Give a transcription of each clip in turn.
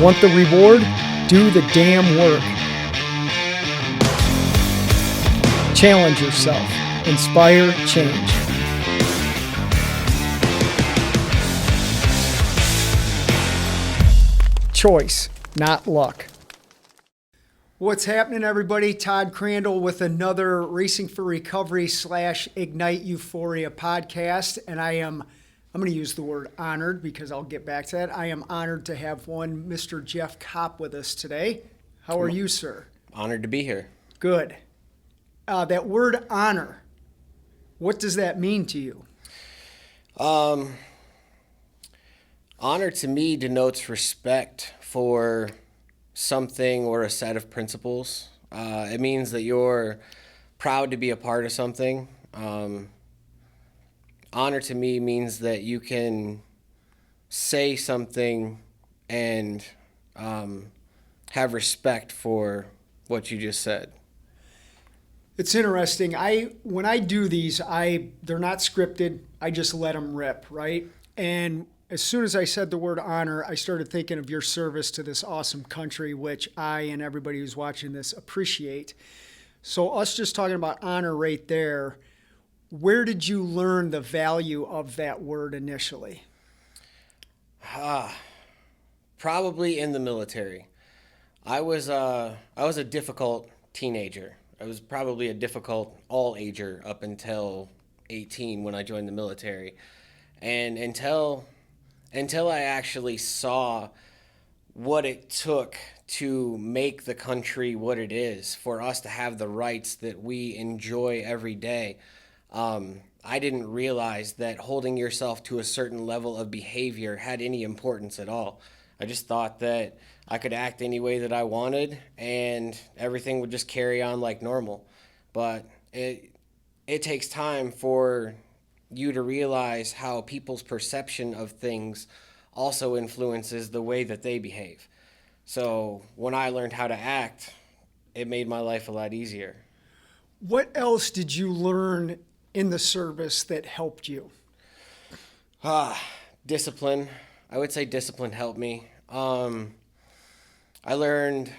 Want the reward? Do the damn work. Challenge yourself. Inspire change. Choice, not luck. What's happening, everybody? Todd Crandell with another Racing for Recovery / Ignite Euphoria podcast. And I'm going to use the word honored because I'll get back to that. I am honored to have one Mr. Jeff Kopp with us today. How are you, sir? Honored to be here. Good. That word honor, what does that mean to you? Honor to me denotes respect for something or a set of principles. It means that you're proud to be a part of something. Honor to me means that you can say something and have respect for what you just said. It's interesting. When I do these, they're not scripted. I just let them rip, right? And as soon as I said the word honor, I started thinking of your service to this awesome country, which I and everybody who's watching this appreciate. So us just talking about honor right there, where did you learn the value of that word initially? Probably in the military. I was a difficult teenager. I was probably a difficult all-ager up until 18 when I joined the military. And until I actually saw what it took to make the country what it is, for us to have the rights that we enjoy every day, I didn't realize that holding yourself to a certain level of behavior had any importance at all. I just thought that I could act any way that I wanted and everything would just carry on like normal. But it takes time for you to realize how people's perception of things also influences the way that they behave. So when I learned how to act, it made my life a lot easier. What else did you learn in the service that helped you? Discipline. I would say discipline helped me. I learned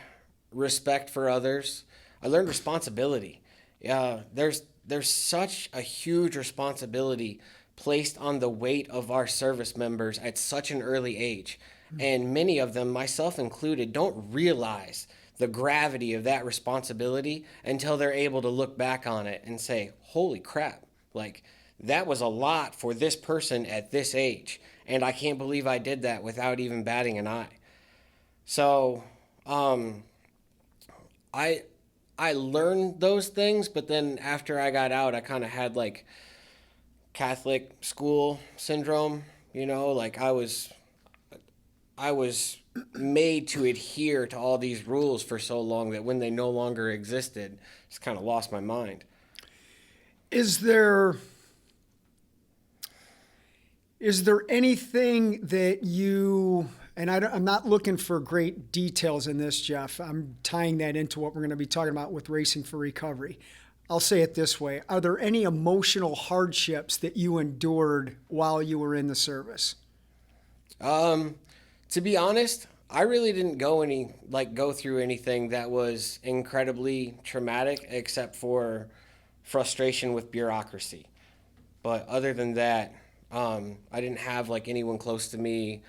respect for others. I learned responsibility. There's such a huge responsibility placed on the weight of our service members at such an early age. And many of them, myself included, don't realize the gravity of that responsibility until they're able to look back on it and say, holy crap, like that was a lot for this person at this age. And I can't believe I did that without even batting an eye. So I learned those things, but then after I got out, I kind of had like Catholic school syndrome, like I was made to adhere to all these rules for so long that when they no longer existed, just kind of lost my mind. Is there anything that you, and I'm not looking for great details in this, Jeff. I'm tying that into what we're going to be talking about with Racing for Recovery. I'll say it this way. Are there any emotional hardships that you endured while you were in the service? To be honest, I really didn't go through anything that was incredibly traumatic except for frustration with bureaucracy. But other than that, I didn't have like anyone close to me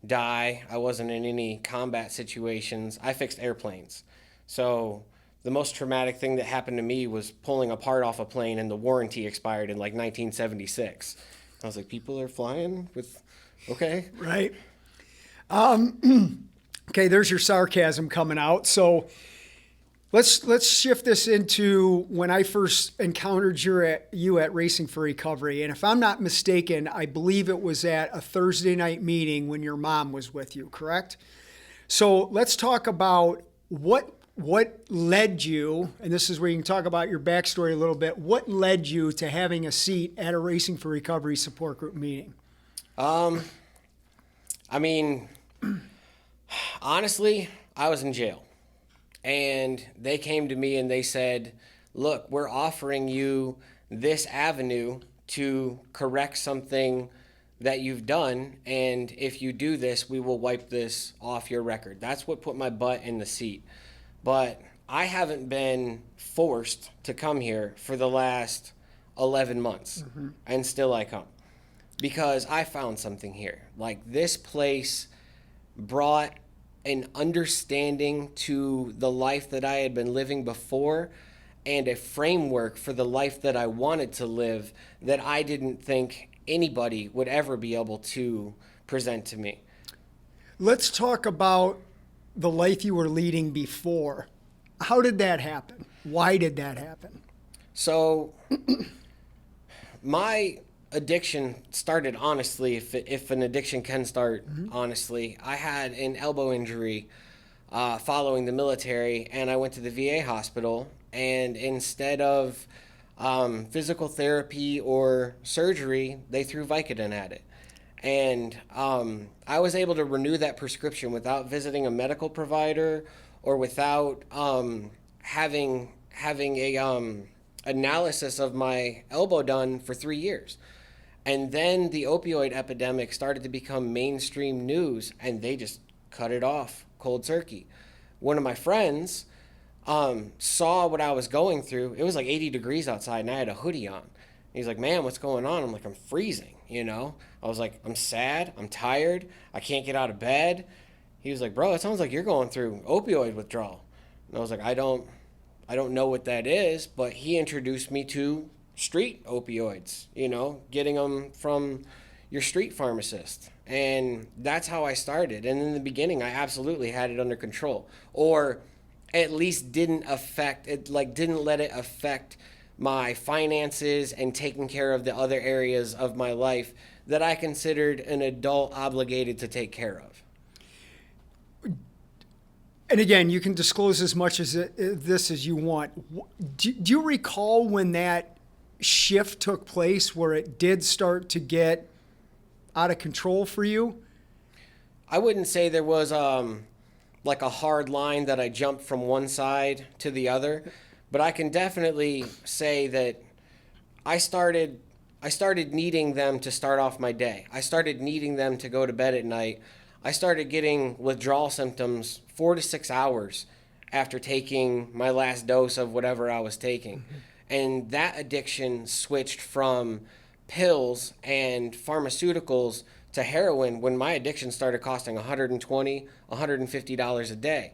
die. I wasn't in any combat situations. I fixed airplanes. So the most traumatic thing that happened to me was pulling a part off a plane and the warranty expired in like 1976. I was like, people are flying with, okay. Right. Okay, there's your sarcasm coming out. So let's shift this into when I first encountered you at Racing for Recovery. And if I'm not mistaken, I believe it was at a Thursday night meeting when your mom was with you, correct? So let's talk about what led you, and this is where you can talk about your backstory a little bit, what led you to having a seat at a Racing for Recovery support group meeting? Honestly, I was in jail. And they came to me and they said, look, we're offering you this avenue to correct something that you've done, and if you do this, we will wipe this off your record. That's what put my butt in the seat. But I haven't been forced to come here for the last 11 months, and still I come because I found something here. Like, this place brought an understanding to the life that I had been living before, and a framework for the life that I wanted to live that I didn't think anybody would ever be able to present to me. Let's talk about the life you were leading before. How did that happen? Why did that happen? So my addiction started honestly, if an addiction can start honestly. I had an elbow injury following the military, and I went to the VA hospital, and instead of physical therapy or surgery, they threw Vicodin at it. And I was able to renew that prescription without visiting a medical provider or without having a analysis of my elbow done for 3 years. And then the opioid epidemic started to become mainstream news, and they just cut it off cold turkey. One of my friends saw what I was going through. It was like 80 degrees outside, and I had a hoodie on. He's like, "Man, what's going on?" I'm like, "I'm freezing, you know?" I was like, "I'm sad. I'm tired. I can't get out of bed." He was like, "Bro, it sounds like you're going through opioid withdrawal." And I was like, I don't know what that is, but he introduced me to street opioids, you know, getting them from your street pharmacist. And that's how I started. And in the beginning, I absolutely had it under control, or at least didn't let it affect my finances and taking care of the other areas of my life that I considered an adult obligated to take care of. And again, you can disclose as much as this as you want. Do you recall when that shift took place where it did start to get out of control for you? I wouldn't say there was like a hard line that I jumped from one side to the other, but I can definitely say that I started needing them to start off my day. I started needing them to go to bed at night. I started getting withdrawal symptoms 4 to 6 hours after taking my last dose of whatever I was taking. And that addiction switched from pills and pharmaceuticals to heroin when my addiction started costing $120, $150 a day.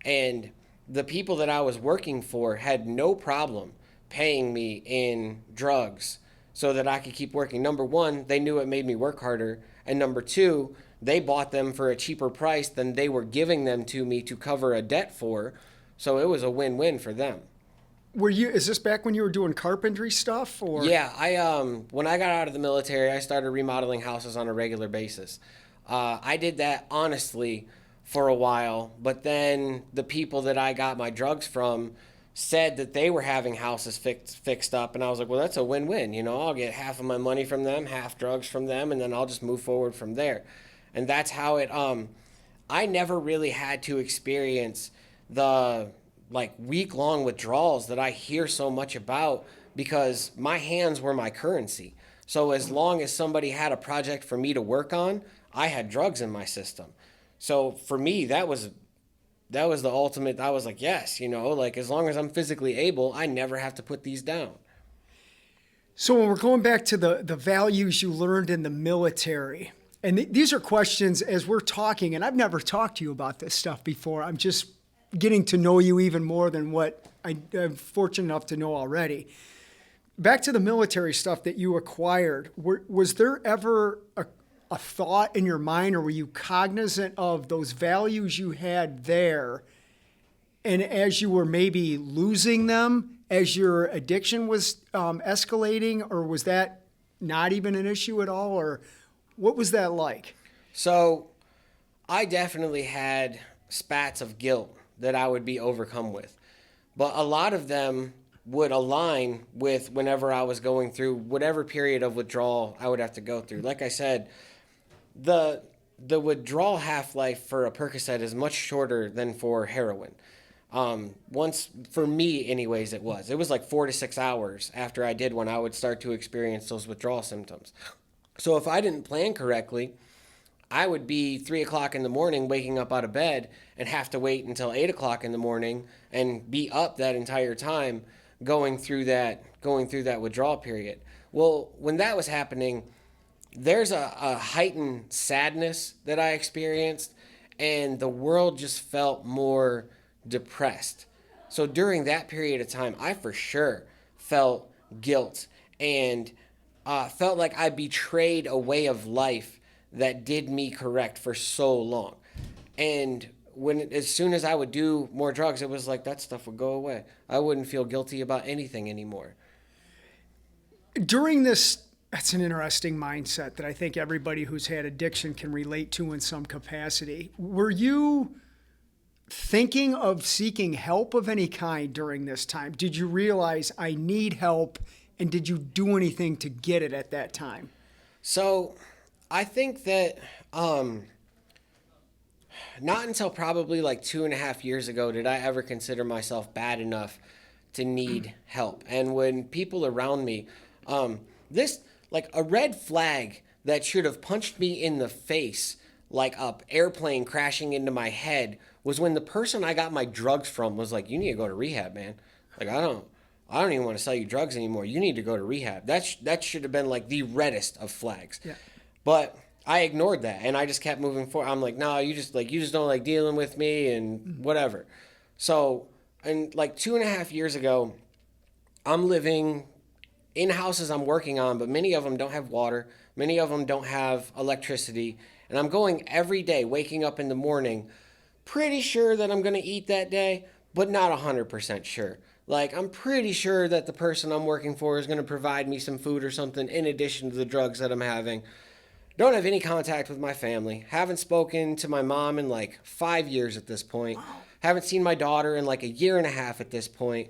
And the people that I was working for had no problem paying me in drugs so that I could keep working. Number one, they knew it made me work harder. And number two, they bought them for a cheaper price than they were giving them to me to cover a debt for. So it was a win-win for them. Is this back when you were doing carpentry stuff, or? Yeah, when I got out of the military, I started remodeling houses on a regular basis. I did that honestly for a while, but then the people that I got my drugs from said that they were having houses fixed up, and I was like, well, that's a win-win. You know, I'll get half of my money from them, half drugs from them, and then I'll just move forward from there. And that's how it. I never really had to experience the week-long withdrawals that I hear so much about, because my hands were my currency. So as long as somebody had a project for me to work on, I had drugs in my system. So for me, that was the ultimate. I was like, yes, you know, like as long as I'm physically able, I never have to put these down. So when we're going back to the values you learned in the military, and these are questions as we're talking, and I've never talked to you about this stuff before. I'm just getting to know you even more than what I'm fortunate enough to know already. Back to the military stuff that you acquired, was there ever a thought in your mind, or were you cognizant of those values you had there, and as you were maybe losing them as your addiction was escalating, or was that not even an issue at all, or what was that like? So I definitely had spats of guilt that I would be overcome with, but a lot of them would align with whenever I was going through whatever period of withdrawal I would have to go through. Like I said, the withdrawal half-life for a Percocet is much shorter than for heroin. Once, for me anyways, it was like 4 to 6 hours after I did one, I would start to experience those withdrawal symptoms. So if I didn't plan correctly, I would be 3 o'clock in the morning waking up out of bed and have to wait until 8 o'clock in the morning and be up that entire time going through that withdrawal period. Well, when that was happening, there's a heightened sadness that I experienced, and the world just felt more depressed. So during that period of time, I for sure felt guilt and felt like I betrayed a way of life that did me correct for so long. And as soon as I would do more drugs, it was like that stuff would go away. I wouldn't feel guilty about anything anymore. During this, that's an interesting mindset that I think everybody who's had addiction can relate to in some capacity. Were you thinking of seeking help of any kind during this time? Did you realize I need help, and did you do anything to get it at that time? So I think that not until probably like 2.5 years ago did I ever consider myself bad enough to need help. And when people around me, this like a red flag that should have punched me in the face like a airplane crashing into my head was when the person I got my drugs from was like, "You need to go to rehab, man. Like I don't even want to sell you drugs anymore. You need to go to rehab." That should have been like the reddest of flags. Yeah. But I ignored that and I just kept moving forward. I'm like, "No, you just don't like dealing with me and whatever." So, and like 2.5 years ago, I'm living in houses I'm working on, but many of them don't have water. Many of them don't have electricity. And I'm going every day, waking up in the morning, pretty sure that I'm going to eat that day, but not 100% sure. Like, I'm pretty sure that the person I'm working for is going to provide me some food or something in addition to the drugs that I'm having. Don't have any contact with my family. Haven't spoken to my mom in like 5 years at this point. Haven't seen my daughter in like a year and a half at this point.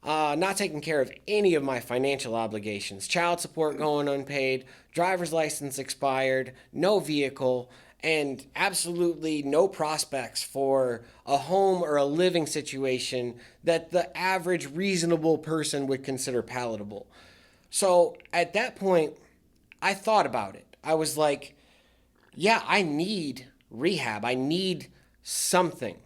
Not taking care of any of my financial obligations. Child support going unpaid, driver's license expired, no vehicle, and absolutely no prospects for a home or a living situation that the average reasonable person would consider palatable. So at that point, I thought about it. I was like, yeah, I need rehab. I need something.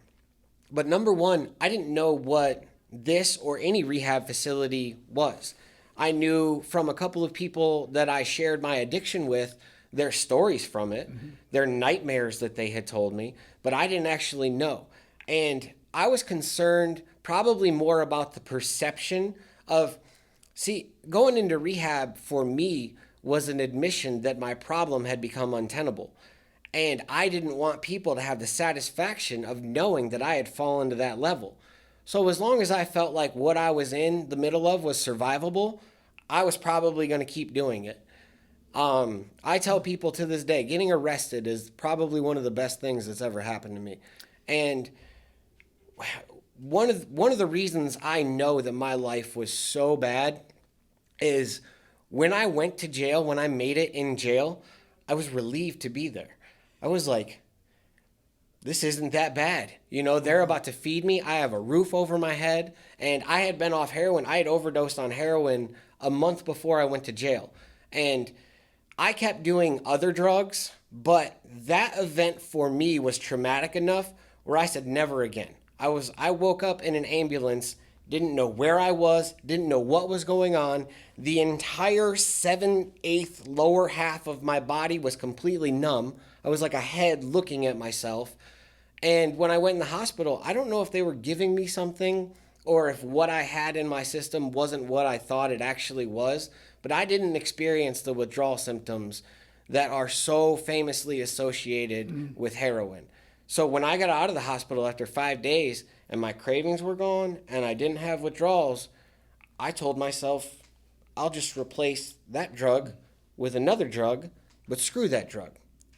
But number one, I didn't know what this or any rehab facility was. I knew from a couple of people that I shared my addiction with their stories from it, their nightmares that they had told me, but I didn't actually know. And I was concerned probably more about the perception of, see, going into rehab for me was an admission that my problem had become untenable. And I didn't want people to have the satisfaction of knowing that I had fallen to that level. So as long as I felt like what I was in the middle of was survivable, I was probably going to keep doing it. I tell people to this day, getting arrested is probably one of the best things that's ever happened to me. And one of the reasons I know that my life was so bad is when I went to jail, when I made it in jail, I was relieved to be there. I was like, this isn't that bad. You know, they're about to feed me. I have a roof over my head. And I had been off heroin. I had overdosed on heroin a month before I went to jail. And I kept doing other drugs, but that event for me was traumatic enough where I said never again. I woke up in an ambulance, didn't know where I was, didn't know what was going on. The entire 7/8 lower half of my body was completely numb. I was like a head looking at myself. And when I went in the hospital, I don't know if they were giving me something or if what I had in my system wasn't what I thought it actually was, but I didn't experience the withdrawal symptoms that are so famously associated with heroin. So when I got out of the hospital after 5 days and my cravings were gone and I didn't have withdrawals, I told myself, I'll just replace that drug with another drug, but screw that drug.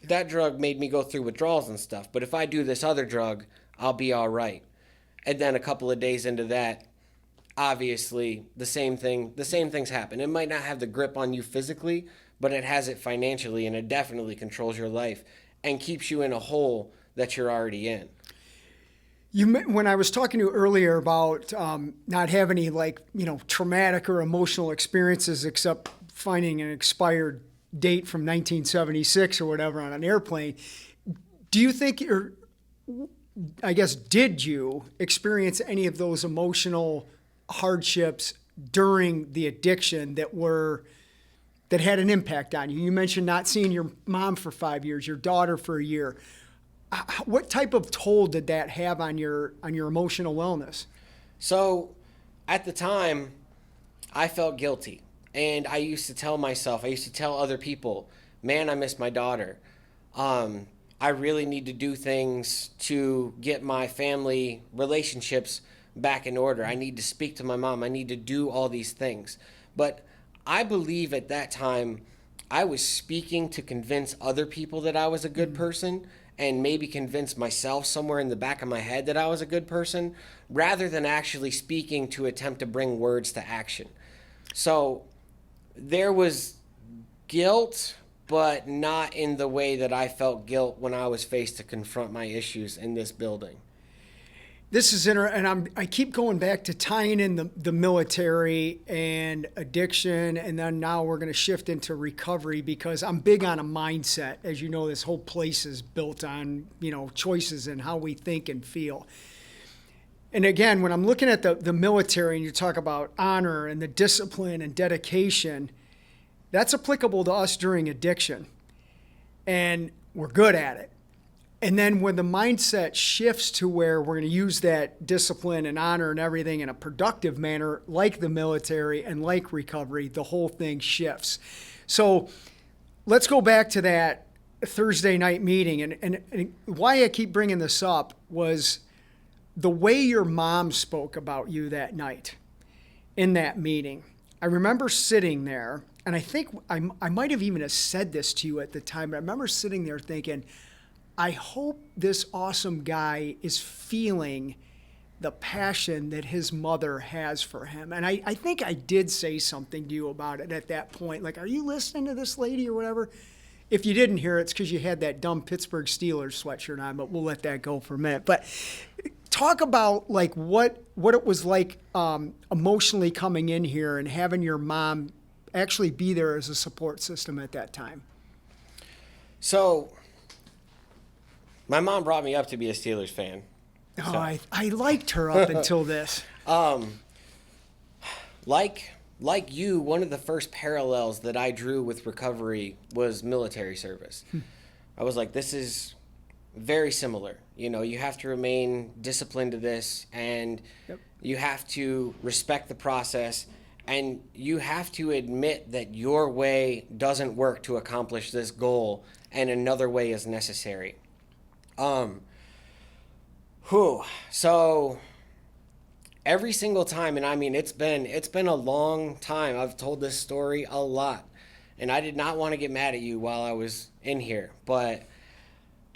That drug made me go through withdrawals and stuff, but if I do this other drug, I'll be all right. And then a couple of days into that, obviously the same things happen. It might not have the grip on you physically, but it has it financially, and it definitely controls your life and keeps you in a hole that you're already in. When I was talking to you earlier about not having any traumatic or emotional experiences except finding an expired date from 1976 or whatever on an airplane. Do you think, or I guess, did you experience any of those emotional hardships during the addiction that had an impact on you? You mentioned not seeing your mom for 5 years, your daughter for a year. What type of toll did that have on your emotional wellness? So at the time, I felt guilty. And I used to tell myself, I used to tell other people, man, I miss my daughter. I really need to do things to get my family relationships back in order. I need to speak to my mom. I need to do all these things. But I believe at that time, I was speaking to convince other people that I was a good person, and maybe convince myself somewhere in the back of my head that I was a good person, rather than actually speaking to attempt to bring words to action. So there was guilt, but not in the way that I felt guilt when I was faced to confront my issues in this building. This is and I keep going back to tying in the military and addiction, and then now we're going to shift into recovery, because I'm big on a mindset. As you know, this whole place is built on, choices and how we think and feel. And again, when I'm looking at the military and you talk about honor and the discipline and dedication, that's applicable to us during addiction. And we're good at it. And then when the mindset shifts to where we're going to use that discipline and honor and everything in a productive manner, like the military and like recovery, the whole thing shifts. So let's go back to that Thursday night meeting. And why I keep bringing this up was the way your mom spoke about you that night in that meeting. I remember sitting there, and I think I might have even said this to you at the time, but I remember sitting there thinking, I hope this awesome guy is feeling the passion that his mother has for him. And I think I did say something to you about it at that point. Like, are you listening to this lady or whatever? If you didn't hear it, it's because you had that dumb Pittsburgh Steelers sweatshirt on, but we'll let that go for a minute. But talk about like what it was like emotionally coming in here and having your mom actually be there as a support system at that time. So my mom brought me up to be a Steelers fan. Oh, I liked her up until this. Like you, one of the first parallels that I drew with recovery was military service. I was like, this is very similar. You have to remain disciplined to this, and you have to respect the process, and you have to admit that your way doesn't work to accomplish this goal, and another way is necessary. So every single time, and I mean, it's been a long time. I've told this story a lot, and I did not want to get mad at you while I was in here, but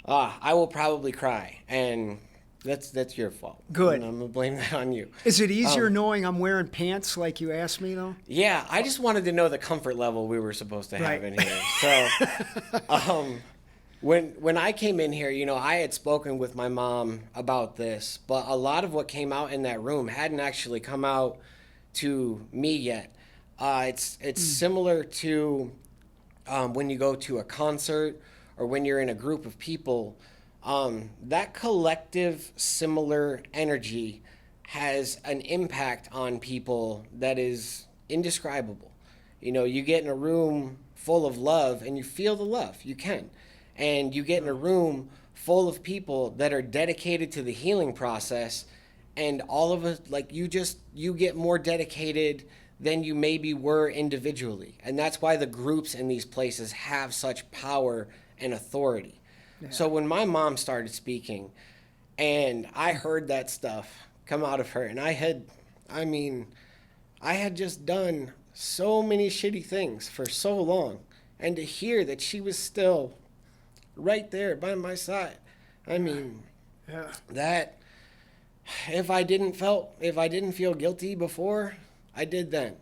I will probably cry, and that's your fault. Good. And I'm gonna blame that on you. Is it easier knowing I'm wearing pants like you asked me, though? Yeah, I just wanted to know the comfort level we were supposed to have in here. So, when I came in here, I had spoken with my mom about this, but a lot of what came out in that room hadn't actually come out to me yet. It's similar to when you go to a concert or when you're in a group of people. That collective similar energy has an impact on people that is indescribable. You get in a room full of love and you feel the love. You can. And you get in a room full of people that are dedicated to the healing process, and all of us, like, you get more dedicated than you maybe were individually. And that's why the groups in these places have such power and authority. Yeah. So when my mom started speaking and I heard that stuff come out of her, and I had just done so many shitty things for so long, and to hear that she was still right there by my side. That if I didn't feel guilty before, I did then.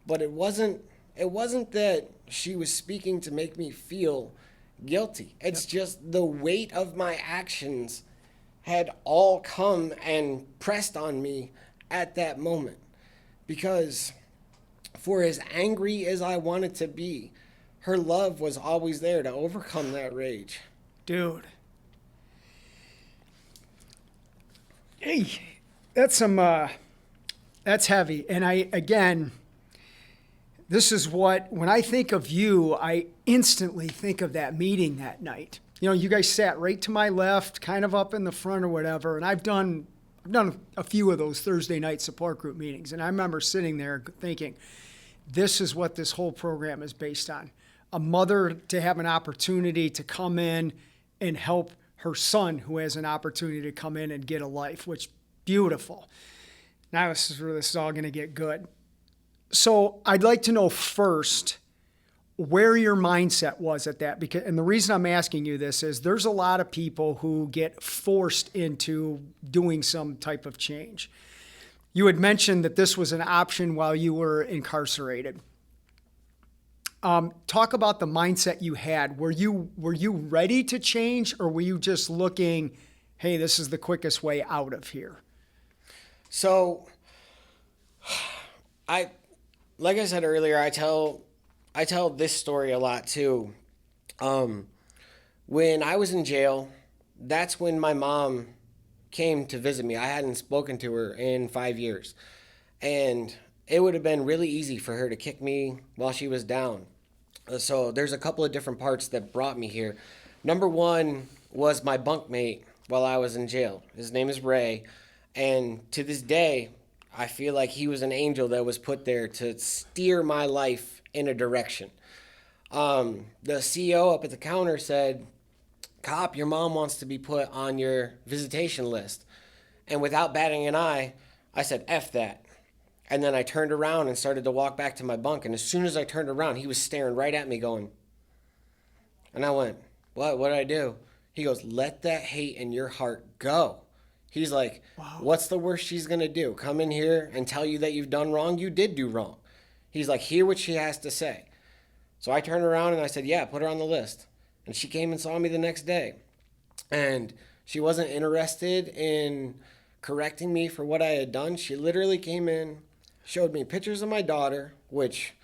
But it wasn't that she was speaking to make me feel guilty. It's just the weight of my actions had all come and pressed on me at that moment. Because for as angry as I wanted to be, her love was always there to overcome that rage. Dude. Hey, that's that's heavy. And this is when I think of you, I instantly think of that meeting that night. You know, you guys sat right to my left, kind of up in the front or whatever. And I've done a few of those Thursday night support group meetings. And I remember sitting there thinking, this is what this whole program is based on. A mother to have an opportunity to come in and help her son who has an opportunity to come in and get a life, which beautiful. Now this is where this is all going to get good. So I'd like to know first where your mindset was at that, and the reason I'm asking you this is there's a lot of people who get forced into doing some type of change. You had mentioned that this was an option while you were incarcerated. Talk about the mindset you had. Were you ready to change, or were you just looking, hey, this is the quickest way out of here? So, like I said earlier, I tell this story a lot too. When I was in jail, that's when my mom came to visit me. I hadn't spoken to her in 5 years, and it would have been really easy for her to kick me while she was down. So there's a couple of different parts that brought me here. Number one was my bunkmate while I was in jail. His name is Ray. And to this day, I feel like he was an angel that was put there to steer my life in a direction. The CEO up at the counter said, "Cop, your mom wants to be put on your visitation list." And without batting an eye, I said, F that. And then I turned around and started to walk back to my bunk. And as soon as I turned around, he was staring right at me going, and I went, what did I do? He goes, let that hate in your heart go. He's like, wow. What's the worst she's going to do? Come in here and tell you that you've done wrong? You did do wrong. He's like, hear what she has to say. So I turned around and I said, yeah, put her on the list. And she came and saw me the next day. And she wasn't interested in correcting me for what I had done. She literally came in, showed me pictures of my daughter, which,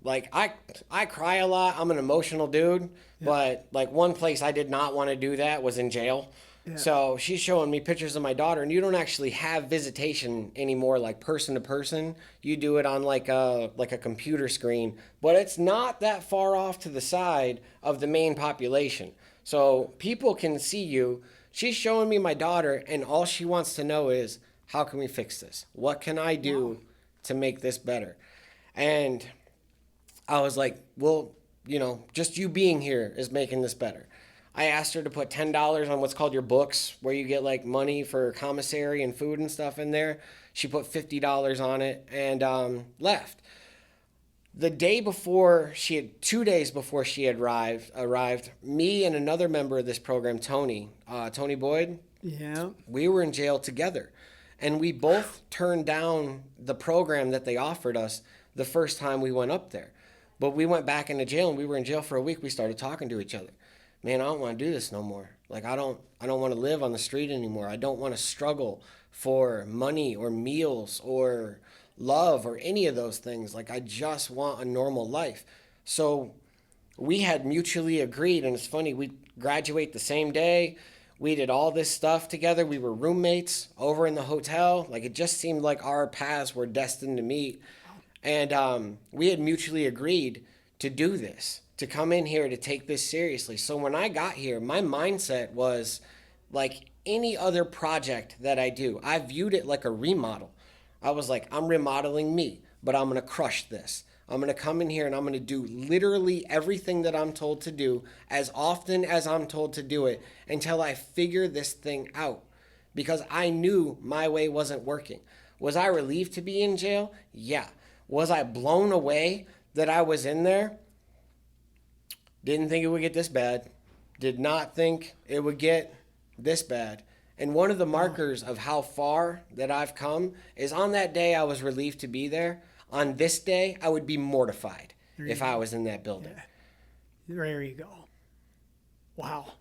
like, I cry a lot. I'm an emotional dude. Yeah. But, like, one place I did not want to do that was in jail. Yeah. So she's showing me pictures of my daughter, and you don't actually have visitation anymore, like person to person. You do it on like a computer screen, but it's not that far off to the side of the main population. So people can see you. She's showing me my daughter, and all she wants to know is, how can we fix this? What can I do to make this better? And I was like, well, you know, just you being here is making this better. I asked her to put $10 on what's called your books, where you get like money for commissary and food and stuff in there. She put $50 on it and left. The day before 2 days before she had arrived, me and another member of this program, Tony Boyd, yeah, we were in jail together. And we both turned down the program that they offered us the first time we went up there. But we went back into jail, and we were in jail for a week. We started talking to each other. Man, I don't want to do this no more. Like, I don't want to live on the street anymore. I don't want to struggle for money or meals or love or any of those things. Like, I just want a normal life. So we had mutually agreed, and it's funny, we graduate the same day. We did all this stuff together. We were roommates over in the hotel. Like, it just seemed like our paths were destined to meet. And we had mutually agreed to do this, to come in here, to take this seriously. So when I got here, my mindset was like any other project that I do. I viewed it like a remodel. I was like, I'm remodeling me, but I'm going to crush this. I'm going to come in here and I'm going to do literally everything that I'm told to do as often as I'm told to do it until I figure this thing out, because I knew my way wasn't working. Was I relieved to be in jail? Yeah. Was I blown away that I was in there? Didn't think it would get this bad. Did not think it would get this bad. And one of the markers of how far that I've come is on that day I was relieved to be there. On this day, I would be mortified if I was in that building. Yeah. There you go. Wow.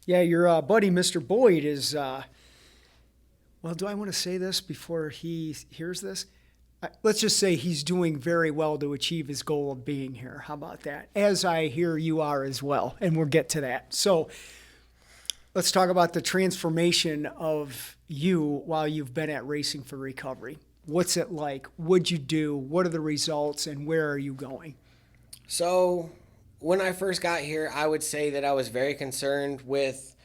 Yeah, your buddy, Mr. Boyd, is, well, do I want to say this before he hears this? let's just say he's doing very well to achieve his goal of being here. How about that? As I hear you are as well, and we'll get to that. So let's talk about the transformation of you while you've been at Racing for Recovery. What's it like? What'd you do? What are the results, and where are you going? So when I first got here, I would say that I was very concerned with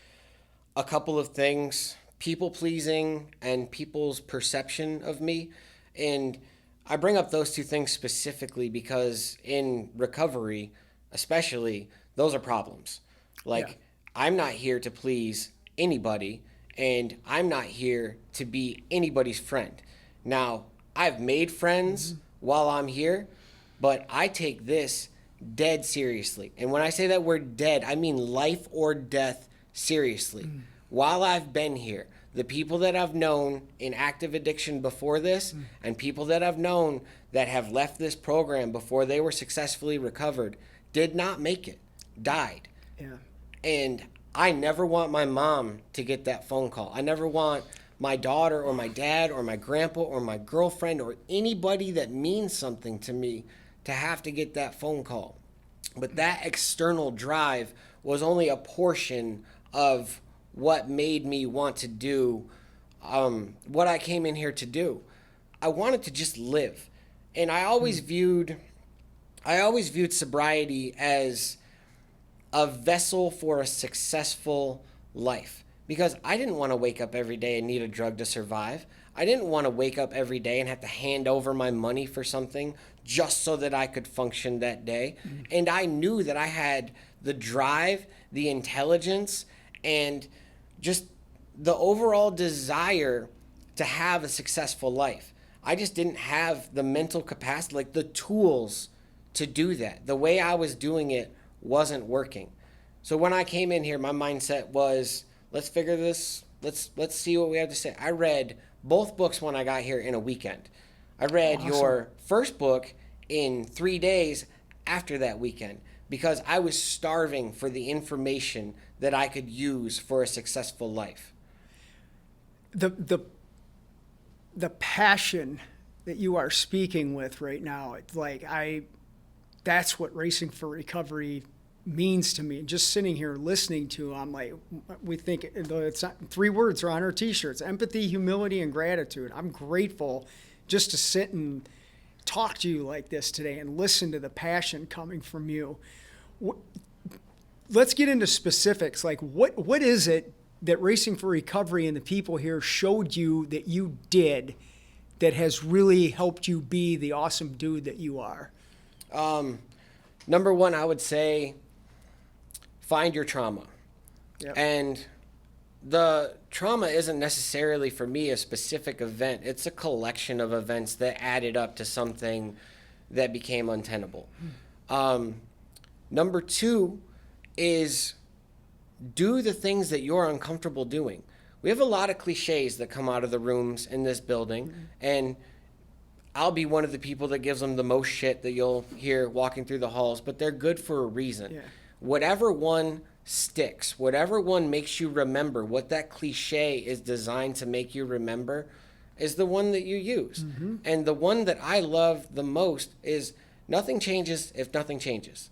a couple of things: people pleasing and people's perception of me. And I bring up those two things specifically because in recovery, especially, those are problems. Like, Yeah. I'm not here to please anybody, and I'm not here to be anybody's friend. Now, I've made friends while I'm here, but I take this dead seriously. And when I say that word dead, I mean life or death seriously. While I've been here, the people that I've known in active addiction before this and people that I've known that have left this program before they were successfully recovered did not make it, died. Yeah. And I never want my mom to get that phone call. I never want my daughter or my dad or my grandpa or my girlfriend or anybody that means something to me to have to get that phone call. But that external drive was only a portion of what made me want to do what I came in here to do. I wanted to just live. And I always viewed sobriety as a vessel for a successful life, because I didn't want to wake up every day and need a drug to survive. I didn't want to wake up every day and have to hand over my money for something just so that I could function that day. And I knew that I had the drive, the intelligence, and just the overall desire to have a successful life. I just didn't have the mental capacity, like the tools to do that. The way I was doing it wasn't working. So when I came in here, my mindset was, let's figure this, let's see what we have to say. I read both books when I got here in a weekend. I read your first book in 3 days after that weekend because I was starving for the information that I could use for a successful life. The passion that you are speaking with right now, it's like that's what Racing for Recovery means to me. Just sitting here listening to, I'm like, we think it's not, 3 words are on our t-shirts: empathy, humility, and gratitude. I'm grateful just to sit and talk to you like this today and listen to the passion coming from you. Let's get into specifics. Like, what is it that Racing for Recovery and the people here showed you that you did that has really helped you be the awesome dude that you are? Number one, I would say find your trauma. Yep. And the trauma isn't necessarily, for me, a specific event. It's a collection of events that added up to something that became untenable. Number two is do the things that you're uncomfortable doing. We have a lot of cliches that come out of the rooms in this building, and I'll be one of the people that gives them the most shit that you'll hear walking through the halls, but they're good for a reason. Yeah. Whatever one sticks, whatever one makes you remember, what that cliche is designed to make you remember, is the one that you use. And the one that I love the most is nothing changes if nothing changes.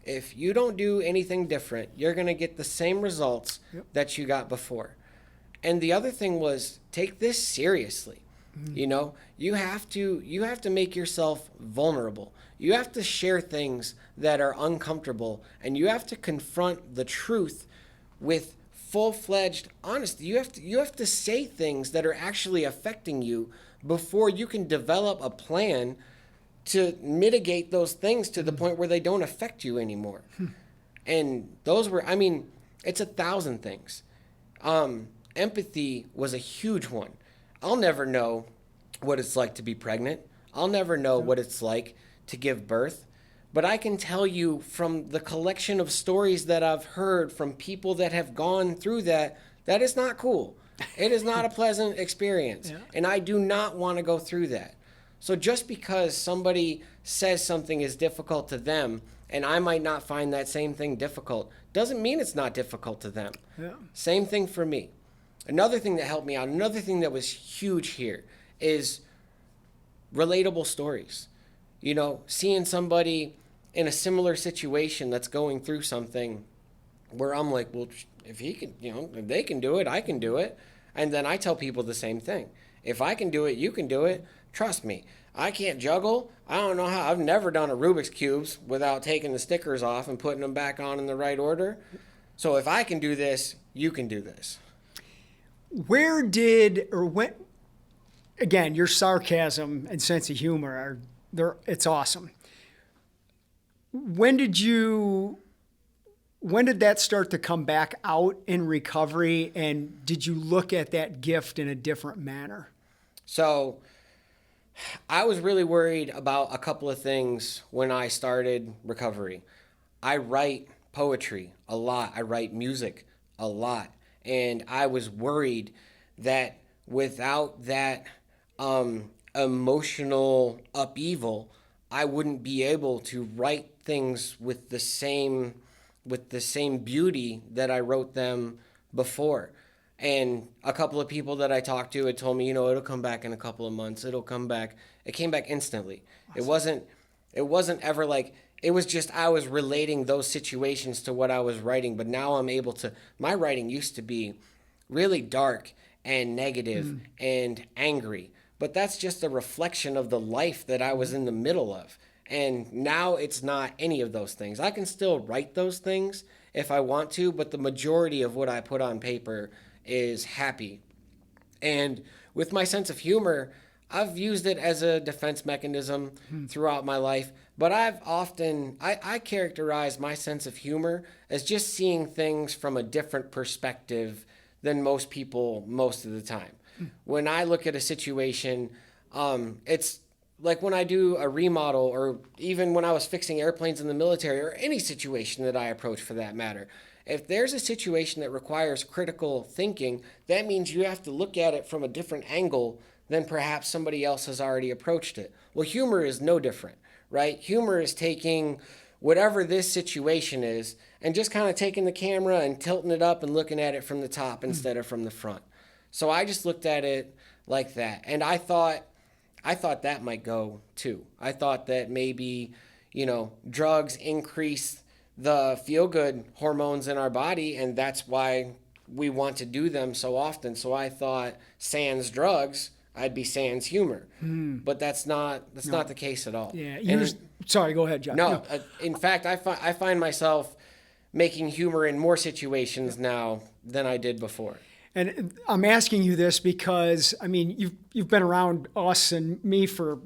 If you don't do anything different, you're going to get the same results that you got before. And the other thing was, take this seriously. You know, you have to make yourself vulnerable. You have to share things that are uncomfortable, and you have to confront the truth with full-fledged honesty. You have to say things that are actually affecting you before you can develop a plan to mitigate those things to the point where they don't affect you anymore. And those were, I mean, it's 1,000 things. Empathy was a huge one. I'll never know what it's like to be pregnant. I'll never know what it's like to give birth. But I can tell you from the collection of stories that I've heard from people that have gone through that, that is not cool. It is not a pleasant experience. And I do not want to go through that. So just because somebody says something is difficult to them, and I might not find that same thing difficult, doesn't mean it's not difficult to them. Same thing for me. Another thing that helped me out, another thing that was huge here is relatable stories. You know, seeing somebody in a similar situation that's going through something where I'm like, well, if he can, you know, if they can do it, I can do it. And then I tell people the same thing. If I can do it, you can do it. Trust me. I can't juggle. I don't know how. I've never done a Rubik's Cubes without taking the stickers off and putting them back on in the right order. So if I can do this, you can do this. Where did or when? Again, your sarcasm and sense of humor are there. It's awesome. When did that start to come back out in recovery, and did you look at that gift in a different manner? So I was really worried about a couple of things when I started recovery. I write poetry a lot. I write music a lot. And I was worried that without that emotional upheaval, I wouldn't be able to write things with the same beauty that I wrote them before. And a couple of people that I talked to had told me, you know, it'll come back in a couple of months. It'll come back. It came back instantly. Awesome. It wasn't ever like, it was just I was relating those situations to what I was writing, but now I'm able to. My writing used to be really dark and negative and angry, but that's just a reflection of the life that I was in the middle of. And now it's not any of those things. I can still write those things if I want to, but the majority of what I put on paper is happy. And with my sense of humor, I've used it as a defense mechanism throughout my life, but I characterize my sense of humor as just seeing things from a different perspective than most people most of the time. When I look at a situation, it's like when I do a remodel, or even when I was fixing airplanes in the military, or any situation that I approach for that matter. If there's a situation that requires critical thinking, that means you have to look at it from a different angle than perhaps somebody else has already approached it. Well, humor is no different, right? Humor is taking whatever this situation is and just kind of taking the camera and tilting it up and looking at it from the top instead of from the front. So I just looked at it like that. And I thought that might go too. I thought that maybe, you know, drugs increase the feel-good hormones in our body, and that's why we want to do them so often. So I thought sans drugs, I'd be sans humor. But that's not the case at all. Yeah. Sorry, go ahead, John. No. In fact, I find myself making humor in more situations now than I did before. And I'm asking you this because, I mean, you've been around us and me for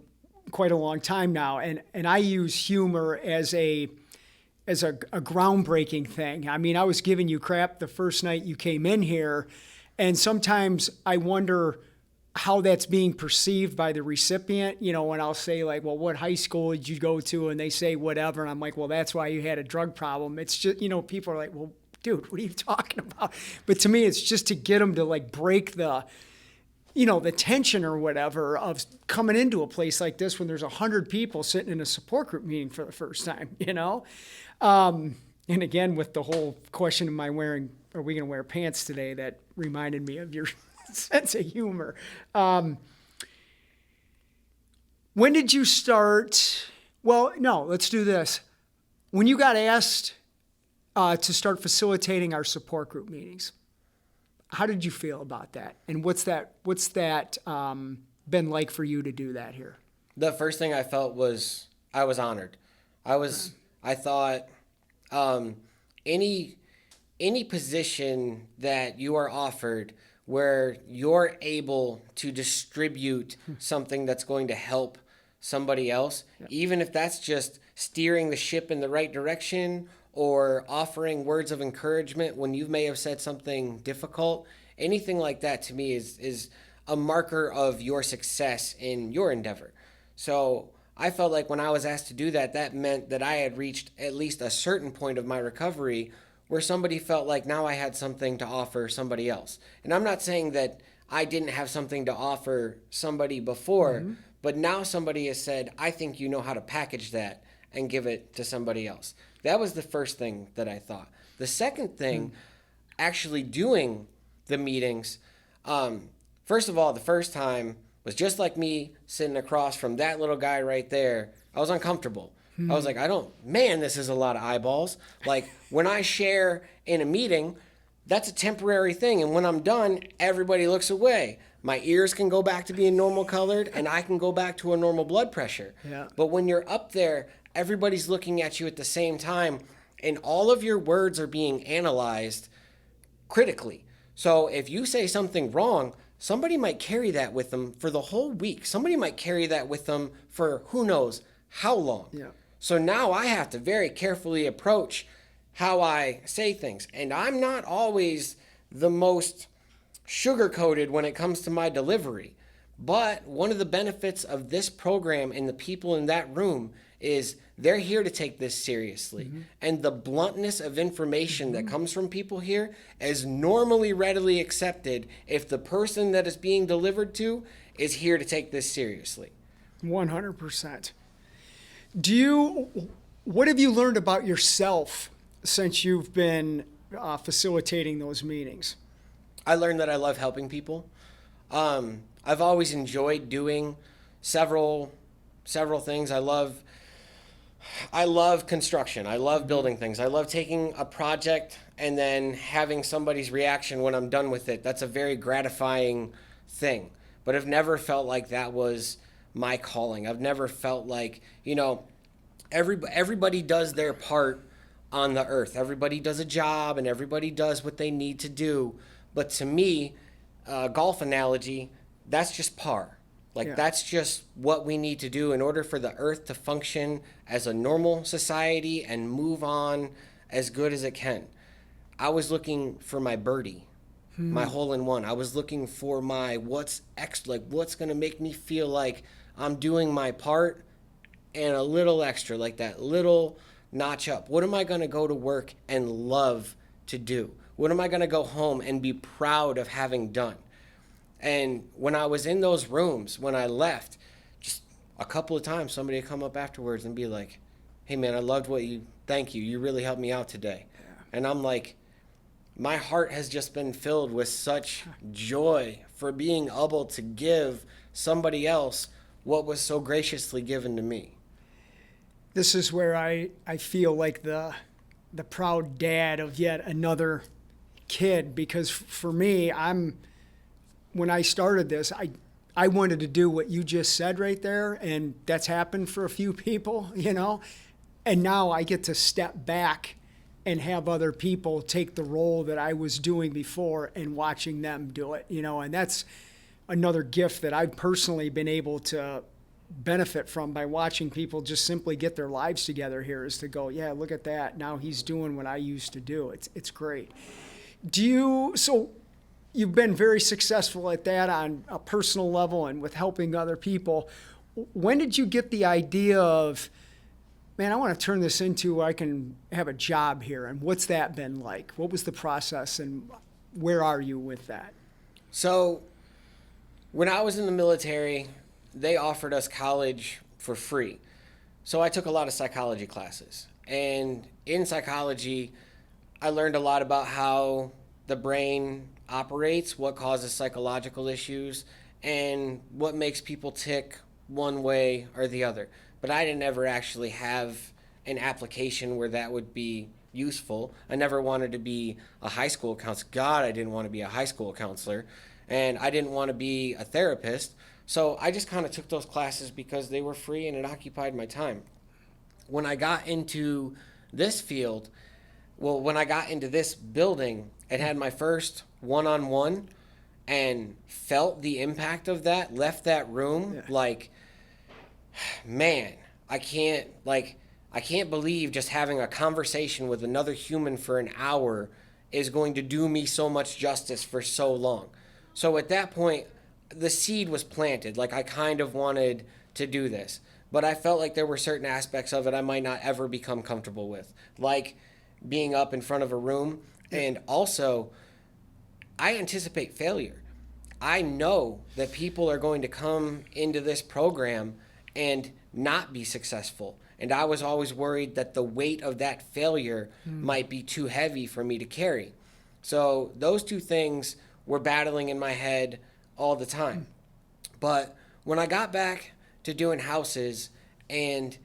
quite a long time now, and I use humor as a groundbreaking thing. I mean, I was giving you crap the first night you came in here, and sometimes I wonder how that's being perceived by the recipient. You know, when I'll say like, well, what high school did you go to? And they say whatever, and I'm like, well, that's why you had a drug problem. It's just, you know, people are like, well, dude, what are you talking about? But to me, it's just to get them to like break the, you know, the tension or whatever of coming into a place like this when there's 100 people sitting in a support group meeting for the first time, you know? And again, with the whole question, are we going to wear pants today? That reminded me of your sense of humor. When did you start? Well, no, let's do this. When you got asked to start facilitating our support group meetings, how did you feel about that? And what's that been like for you to do that here? The first thing I felt was I was honored. I thought any position that you are offered where you're able to distribute something that's going to help somebody else, even if that's just steering the ship in the right direction or offering words of encouragement when you may have said something difficult, anything like that to me is a marker of your success in your endeavor. So I felt like when I was asked to do that, that meant that I had reached at least a certain point of my recovery where somebody felt like now I had something to offer somebody else. And I'm not saying that I didn't have something to offer somebody before, but now somebody has said, I think you know how to package that and give it to somebody else. That was the first thing that I thought. The second thing, actually doing the meetings, first of all, the first time was just like me sitting across from that little guy right there. I was uncomfortable. I was like, man, this is a lot of eyeballs. Like when I share in a meeting, that's a temporary thing. And when I'm done, everybody looks away. My ears can go back to being normal colored and I can go back to a normal blood pressure. Yeah. But when you're up there, everybody's looking at you at the same time and all of your words are being analyzed critically. So if you say something wrong, somebody might carry that with them for the whole week. Somebody might carry that with them for who knows how long. Yeah. So now I have to very carefully approach how I say things. And I'm not always the most sugar-coated when it comes to my delivery. But one of the benefits of this program and the people in that room is they're here to take this seriously. And the bluntness of information that comes from people here is normally readily accepted if the person that is being delivered to is here to take this seriously. 100%. What have you learned about yourself since you've been facilitating those meetings? I learned that I love helping people. I've always enjoyed doing several things. I love construction. I love building things. I love taking a project and then having somebody's reaction when I'm done with it. That's a very gratifying thing. But I've never felt like that was my calling. I've never felt like, everybody does their part on the earth. Everybody does a job and everybody does what they need to do. But to me, golf analogy, that's just par. That's just what we need to do in order for the earth to function as a normal society and move on as good as it can. I was looking for my birdie, my hole in one. I was looking for my what's going to make me feel like I'm doing my part and a little extra, like that little notch up. What am I going to go to work and love to do? What am I going to go home and be proud of having done? And when I was in those rooms, when I left, just a couple of times somebody would come up afterwards and be like, hey man, I loved thank you. You really helped me out today. Yeah. And I'm like, my heart has just been filled with such joy for being able to give somebody else what was so graciously given to me. This is where I feel like the proud dad of yet another kid, because for me, when I started this, I wanted to do what you just said right there, and that's happened for a few people, and now I get to step back and have other people take the role that I was doing before and watching them do it, and that's another gift that I've personally been able to benefit from by watching people just simply get their lives together here, is to go, yeah, look at that. Now he's doing what I used to do. It's great. So you've been very successful at that on a personal level and with helping other people. When did you get the idea of, man, I want to turn this into I can have a job here? And what's that been like? What was the process and where are you with that? So when I was in the military, they offered us college for free. So I took a lot of psychology classes. And in psychology, I learned a lot about how the brain operates, what causes psychological issues, and what makes people tick one way or the other. But I didn't ever actually have an application where that would be useful. I never wanted to be a high school counselor. God, I didn't want to be a high school counselor. And I didn't want to be a therapist. So I just kind of took those classes because they were free and it occupied my time. When I got into this field, when I got into this building and had my first one-on-one and felt the impact of that, left that room, man, I can't believe just having a conversation with another human for an hour is going to do me so much justice for so long. So at that point, the seed was planted. I kind of wanted to do this, but I felt like there were certain aspects of it I might not ever become comfortable with, like being up in front of a room. And also, I anticipate failure. I know that people are going to come into this program and not be successful. And I was always worried that the weight of that failure might be too heavy for me to carry. So those two things were battling in my head all the time. But when I got back to doing houses and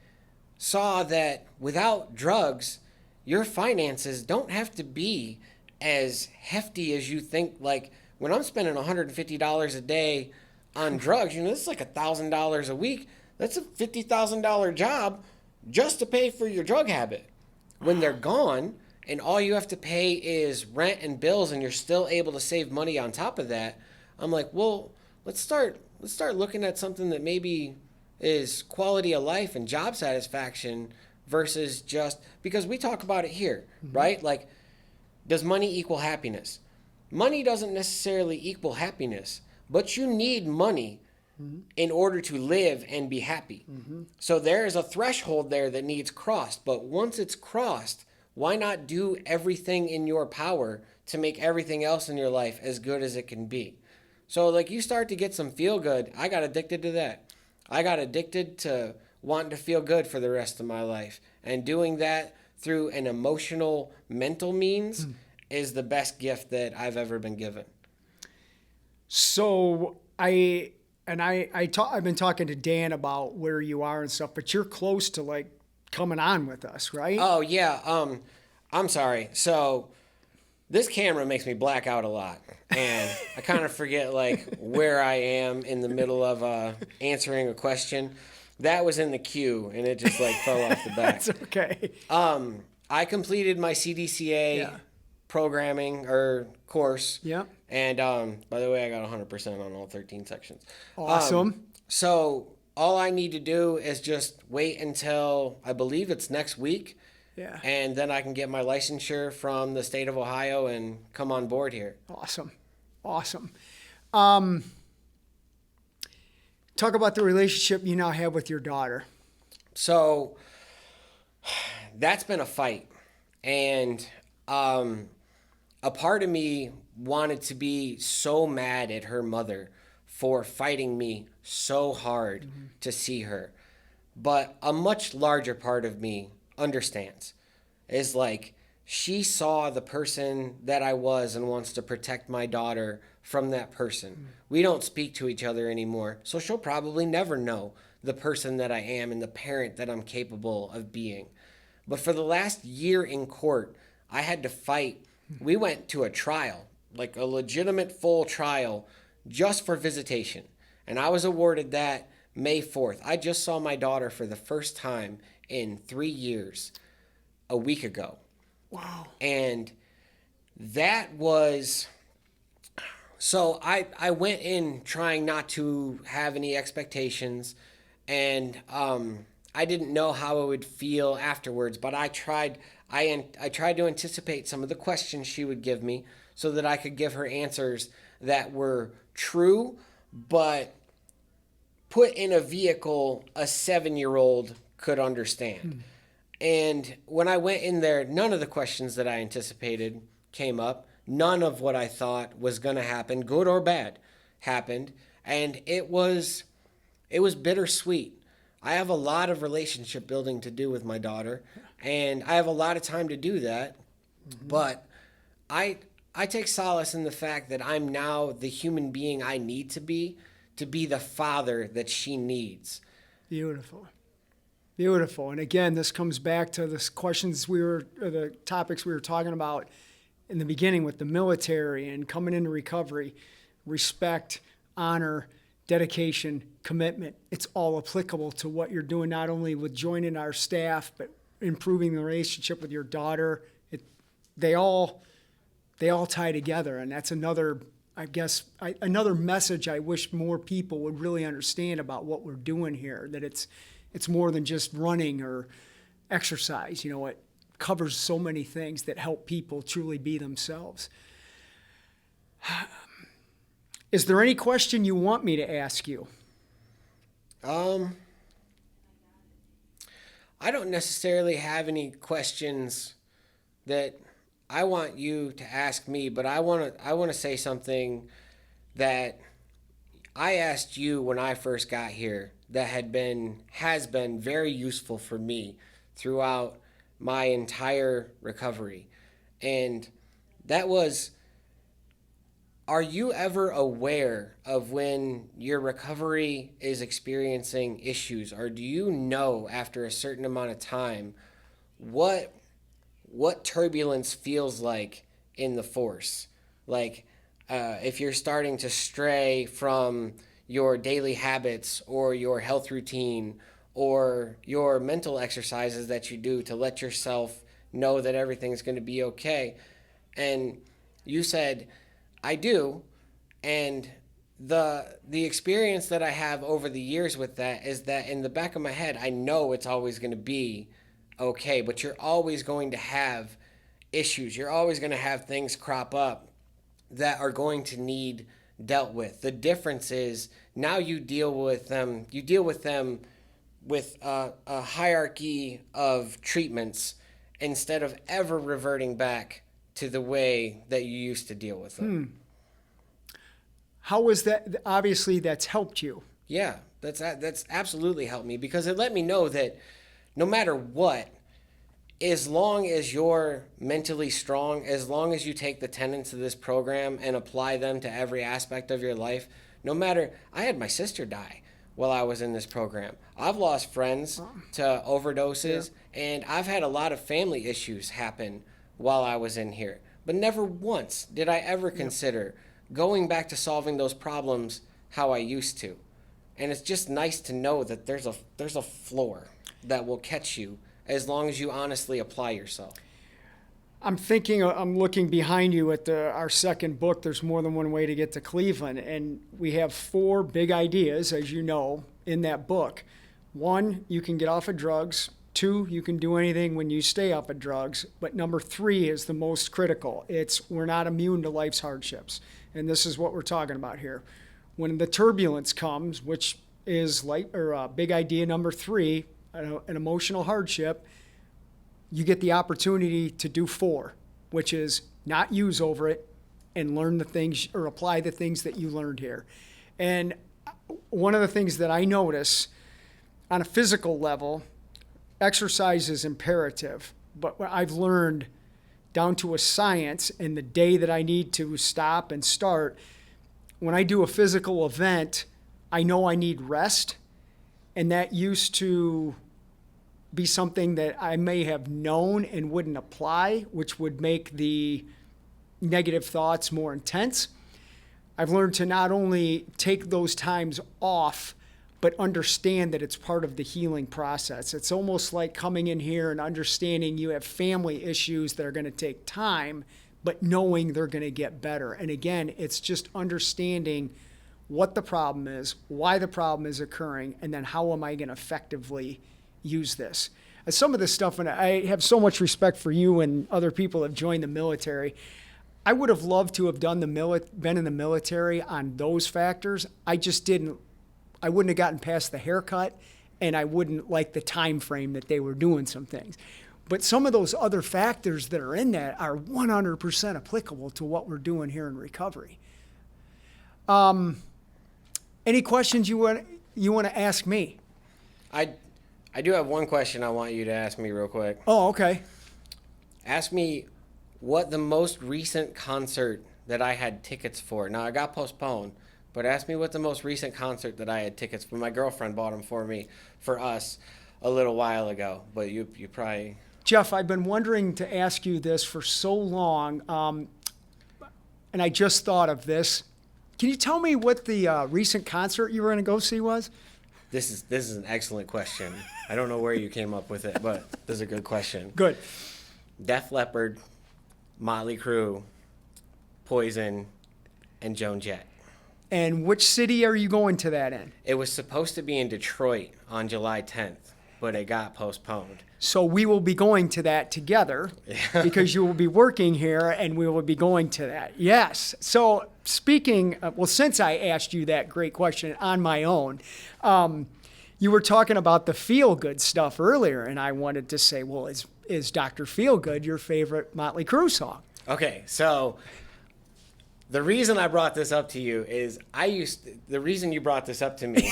saw that without drugs, your finances don't have to be as hefty as you think. Like when I'm spending $150 a day on drugs, this is like $1,000 a week. That's a $50,000 job just to pay for your drug habit. When they're gone and all you have to pay is rent and bills and you're still able to save money on top of that, I'm like, well, let's start looking at something that maybe is quality of life and job satisfaction versus just because we talk about it here, right? Like, does money equal happiness? Money doesn't necessarily equal happiness, but you need money in order to live and be happy. So there is a threshold there that needs crossed, but once it's crossed, why not do everything in your power to make everything else in your life as good as it can be? So like you start to get some feel good. I got addicted to that. I got addicted to wanting to feel good for the rest of my life. And doing that through an emotional, mental means is the best gift that I've ever been given. So I've been talking to Dan about where you are and stuff, but you're close to like coming on with us, right? Oh yeah. I'm sorry. So this camera makes me black out a lot, and I kind of forget like where I am in the middle of answering a question. That was in the queue, and it just like fell off the back. That's okay. I completed my CDCA programming or course. Yeah. And by the way, I got 100% on all 13 sections. Awesome. So all I need to do is just wait until I believe it's next week. Yeah. And then I can get my licensure from the state of Ohio and come on board here. Awesome. Talk about the relationship you now have with your daughter. So that's been a fight. And a part of me wanted to be so mad at her mother for fighting me so hard to see her. But a much larger part of me understands. Is like, she saw the person that I was and wants to protect my daughter from that person. We don't speak to each other anymore, so she'll probably never know the person that I am and the parent that I'm capable of being. But for the last year in court, I had to fight. We went to a trial, like a legitimate full trial, just for visitation. And I was awarded that May 4th. I just saw my daughter for the first time in 3 years a week ago. Wow. And that was... So I went in trying not to have any expectations, and I didn't know how I would feel afterwards, but I tried to anticipate some of the questions she would give me so that I could give her answers that were true, but put in a vehicle a 7-year-old could understand. And when I went in there, none of the questions that I anticipated came up. None of what I thought was going to happen, good or bad, happened. And it was bittersweet. I have a lot of relationship building to do with my daughter, and I have a lot of time to do that. But I take solace in the fact that I'm now the human being I need to be the father that she needs. Beautiful. And again, this comes back to the the topics we were talking about in the beginning with the military and coming into recovery. Respect, honor, dedication, commitment. It's all applicable to what you're doing, not only with joining our staff, but improving the relationship with your daughter. They all tie together, and that's another message I wish more people would really understand about what we're doing here, that it's more than just running or exercise. It covers so many things that help people truly be themselves. Is there any question you want me to ask you? I don't necessarily have any questions that I want you to ask me, but I want to say something that I asked you when I first got here that has been very useful for me throughout my entire recovery. And that was, Are you ever aware of when your recovery is experiencing issues, or do you know after a certain amount of time what turbulence feels like in the force? Like if you're starting to stray from your daily habits or your health routine or your mental exercises that you do to let yourself know that everything's going to be okay. And you said, I do. And the experience that I have over the years with that is that in the back of my head, I know it's always going to be okay, but you're always going to have issues. You're always going to have things crop up that are going to need dealt with. The difference is now you deal with them. You deal with them with a hierarchy of treatments instead of ever reverting back to the way that you used to deal with them. How was that? Obviously, that's helped you. Yeah, that's absolutely helped me because it let me know that no matter what, as long as you're mentally strong, as long as you take the tenets of this program and apply them to every aspect of your life, no matter, I had my sister die while I was in this program. I've lost friends to overdoses, and I've had a lot of family issues happen while I was in here. But never once did I ever consider going back to solving those problems how I used to. And it's just nice to know that there's a floor that will catch you as long as you honestly apply yourself. I'm looking behind you at our second book, There's More Than One Way to Get to Cleveland, and we have 4 big ideas, as you know, in that book. 1, you can get off of drugs. 2, you can do anything when you stay off of drugs. But number 3 is the most critical. It's we're not immune to life's hardships. And this is what we're talking about here. When the turbulence comes, which is big idea number 3, an emotional hardship, you get the opportunity to do 4, which is not use over it and learn the things or apply the things that you learned here. And one of the things that I notice on a physical level, exercise is imperative, but I've learned down to a science in the day that I need to stop and start. When I do a physical event, I know I need rest, and that used to be something that I may have known and wouldn't apply, which would make the negative thoughts more intense. I've learned to not only take those times off, but understand that it's part of the healing process. It's almost like coming in here and understanding you have family issues that are going to take time, but knowing they're going to get better. And again, it's just understanding what the problem is, why the problem is occurring, and then how am I going to effectively use this. Some of this stuff, and I have so much respect for you and other people that have joined the military. I would have loved to have been in the military on those factors. I just didn't. I wouldn't have gotten past the haircut, and I wouldn't like the time frame that they were doing some things. But some of those other factors that are in that are 100% applicable to what we're doing here in recovery. Any questions you want to ask me? I do have one question I want you to ask me real quick. Oh, okay. Ask me what the most recent concert that I had tickets for. Now, I got postponed, but ask me what the most recent concert that I had tickets for. My girlfriend bought them for us a little while ago, but you probably... Jeff, I've been wanting to ask you this for so long, and I just thought of this. Can you tell me what the recent concert you were going to go see was? This is an excellent question. I don't know where you came up with it, but this is a good question. Good. Def Leppard, Motley Crue, Poison, and Joan Jett. And which city are you going to that in? It was supposed to be in Detroit on July 10th, but it got postponed. So we will be going to that together because you will be working here and we will be going to that. Yes. So speaking, since I asked you that great question on my own, you were talking about the feel-good stuff earlier, and I wanted to say, well, is Dr. Feelgood your favorite Motley Crue song? Okay, so the reason I brought this up to you is the reason you brought this up to me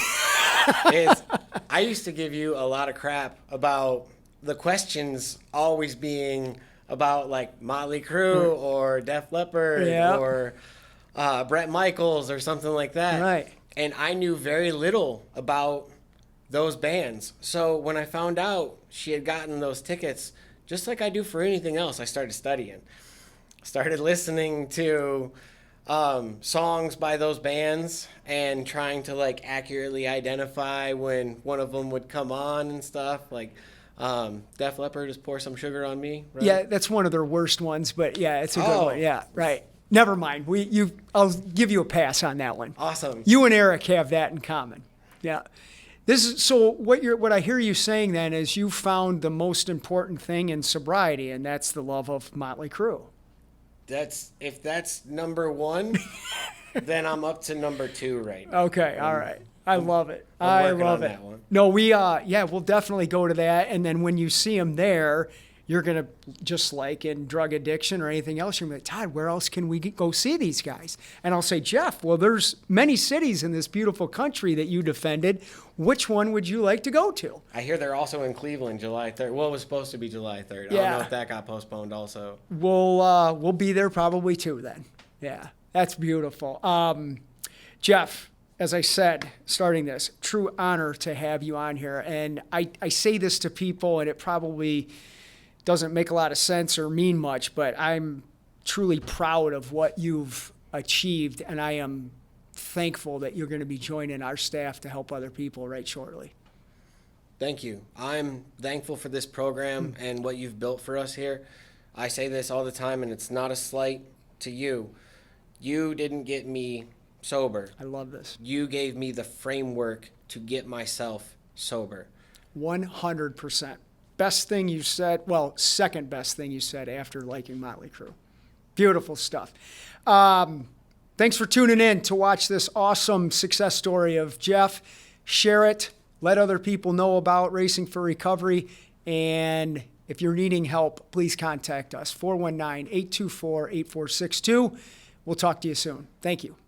is I used to give you a lot of crap about the questions always being about like Motley Crue or Def Leppard or Brett Michaels or something like that. Right. And I knew very little about those bands. So when I found out she had gotten those tickets, just like I do for anything else, I started studying. Started listening to songs by those bands and trying to like accurately identify when one of them would come on and stuff. Like Def Leppard, Just Pour Some Sugar on Me. Right? Yeah, that's one of their worst ones, but yeah, it's a good Oh. one. Yeah, right. Never mind. I'll give you a pass on that one. Awesome. You and Eric have that in common. Yeah. This is so what I hear you saying then is you found the most important thing in sobriety, and that's the love of Motley Crue. If that's number one, then I'm up to number 2 right now. Okay, all right. I love it. I'm I working love on it. that one. No, we'll definitely go to that. And then when you see them there, you're going to, just like in drug addiction or anything else, you're going to be like, Todd, where else can we go see these guys? And I'll say, Jeff, well, there's many cities in this beautiful country that you defended. Which one would you like to go to? I hear they're also in Cleveland July 3rd. Well, it was supposed to be July 3rd. I don't Yeah. know if that got postponed also. We'll be there probably too then. Yeah, that's beautiful. Jeff, as I said, starting this, true honor to have you on here. And I say this to people, and it probably doesn't make a lot of sense or mean much, but I'm truly proud of what you've achieved, and I am thankful that you're going to be joining our staff to help other people right shortly. Thank you. I'm thankful for this program and what you've built for us here. I say this all the time, and it's not a slight to you. You didn't get me sober. I love this. You gave me the framework to get myself sober. 100%. Best thing you said, well, second best thing you said after liking Motley Crue. Beautiful stuff. Thanks for tuning in to watch this awesome success story of Jeff. Share it. Let other people know about Racing for Recovery. And if you're needing help, please contact us, 419-824-8462. We'll talk to you soon. Thank you.